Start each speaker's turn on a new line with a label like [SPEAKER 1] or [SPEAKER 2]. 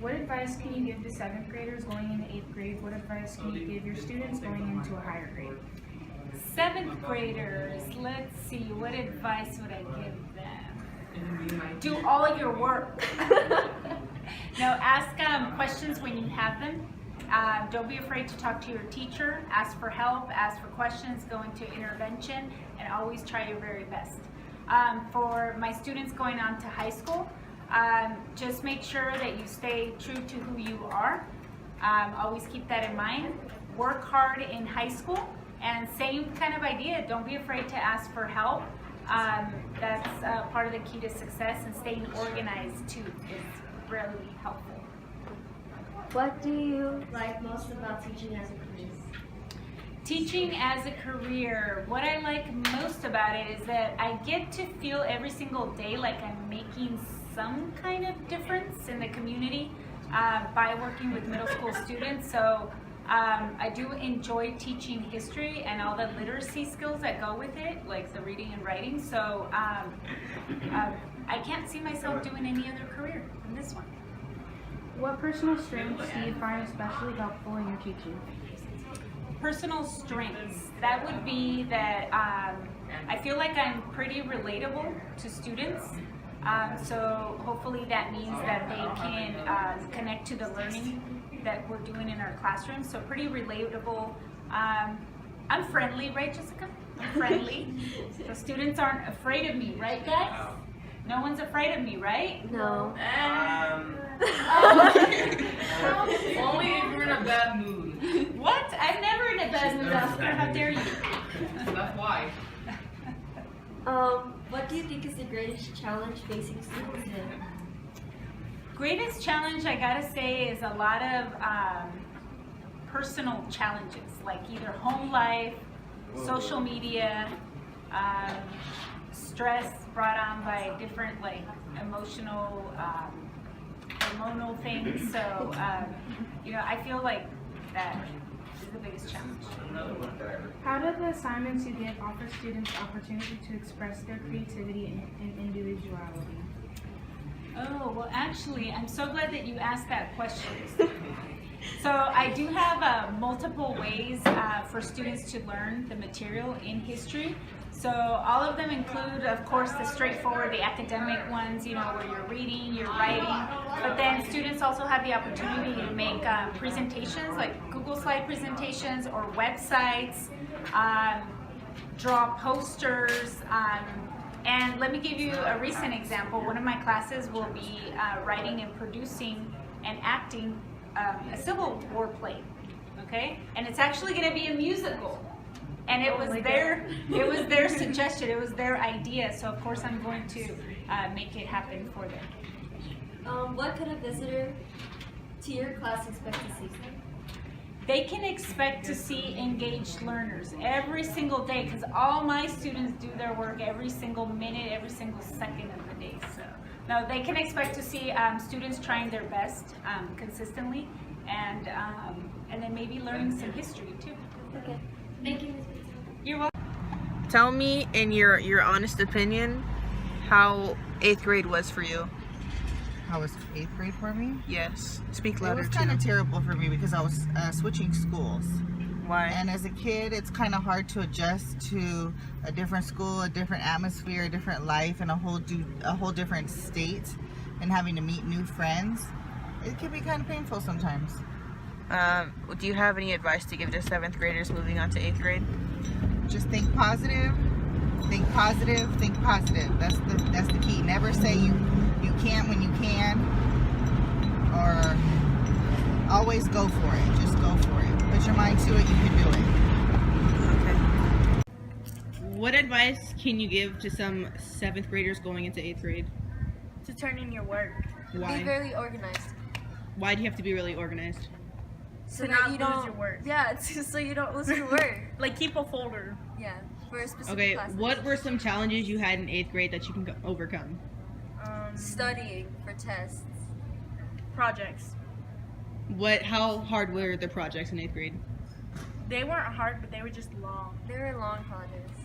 [SPEAKER 1] What advice can you give to 7th graders going into 8th grade? What advice can you give your students going into a higher grade?
[SPEAKER 2] 7th graders, let's see, what advice would I give them? Do all of your work. No, ask questions when you have them. Don't be afraid to talk to your teacher. Ask for help, ask for questions, go into intervention, and always try your very best. For my students going on to high school, just make sure that you stay true to who you are. Always keep that in mind. Work hard in high school, and same kind of idea. Don't be afraid to ask for help. That's part of the key to success, and staying organized too is really helpful.
[SPEAKER 3] What do you like most about teaching as a career?
[SPEAKER 2] Teaching as a career, what I like most about it is that I get to feel every single day like I'm making some kind of difference in the community by working with middle school students. So I do enjoy teaching history and all the literacy skills that go with it, like the reading and writing. So I can't see myself doing any other career than this one.
[SPEAKER 1] What personal strengths do you find especially helpful in your teaching?
[SPEAKER 2] Personal strengths, that would be that I feel like I'm pretty relatable to students. So hopefully that means that they can connect to the learning that we're doing in our classrooms. So pretty relatable. I'm friendly, right, Jessica? I'm friendly. So students aren't afraid of me, right, guys? No one's afraid of me, right?
[SPEAKER 3] No.
[SPEAKER 4] Only if you're in a bad mood.
[SPEAKER 2] What? I'm never in a bad mood, Oscar. How dare you?
[SPEAKER 4] That's why.
[SPEAKER 3] What do you think is the greatest challenge facing students today?
[SPEAKER 2] Greatest challenge, I gotta say, is a lot of personal challenges, like either home life, social media, stress brought on by different like emotional, hormonal things. So, you know, I feel like that is the biggest challenge.
[SPEAKER 1] How do the assignments you give offer students the opportunity to express their creativity and individuality?
[SPEAKER 2] Oh, well, actually, I'm so glad that you asked that question. So I do have multiple ways for students to learn the material in history. So all of them include, of course, the straightforward, the academic ones, you know, where you're reading, you're writing, but then students also have the opportunity to make presentations, like Google slide presentations or websites, draw posters, and let me give you a recent example. One of my classes will be writing and producing and acting a Civil War play, okay? And it's actually going to be a musical. And it was their suggestion, it was their idea, so of course I'm going to make it happen for them.
[SPEAKER 3] What could a visitor to your class expect to see?
[SPEAKER 2] They can expect to see engaged learners every single day, because all my students do their work every single minute, every single second of the day. So no, they can expect to see students trying their best consistently, and then maybe learning some history too.
[SPEAKER 3] Okay, thank you, Ms. Pizzo.
[SPEAKER 2] You're welcome.
[SPEAKER 5] Tell me, in your honest opinion, how 8th grade was for you.
[SPEAKER 6] How was 8th grade for me?
[SPEAKER 5] Yes. Speak
[SPEAKER 6] It
[SPEAKER 5] louder
[SPEAKER 6] was
[SPEAKER 5] too.
[SPEAKER 6] kind of terrible for me because I was switching schools.
[SPEAKER 5] Why?
[SPEAKER 6] And as a kid, it's kind of hard to adjust to a different school, a different atmosphere, a different life, and a whole different state, and having to meet new friends. It can be kind of painful sometimes.
[SPEAKER 5] Do you have any advice to give to 7th graders moving on to 8th grade?
[SPEAKER 6] Just think positive, think positive, think positive. That's the key. Never say you can't when you can, or always go for it. Just go for it. Put your mind to it, you can do it.
[SPEAKER 5] Okay. What advice can you give to some 7th graders going into 8th grade?
[SPEAKER 7] To turn in your work.
[SPEAKER 5] Why?
[SPEAKER 3] Be very organized.
[SPEAKER 5] Why do you have to be really organized?
[SPEAKER 3] So
[SPEAKER 7] To
[SPEAKER 3] that
[SPEAKER 7] not
[SPEAKER 3] you
[SPEAKER 7] lose
[SPEAKER 3] don't,
[SPEAKER 7] your work.
[SPEAKER 3] Yeah, so you don't lose your work.
[SPEAKER 7] Like keep a folder.
[SPEAKER 3] Yeah, for a specific
[SPEAKER 5] Okay,
[SPEAKER 3] class.
[SPEAKER 5] what were some challenges you had in 8th grade that you can overcome?
[SPEAKER 3] Studying for tests.
[SPEAKER 7] Projects.
[SPEAKER 5] How hard were the projects in 8th grade?
[SPEAKER 7] They weren't hard, but they were just long.
[SPEAKER 3] They were long projects.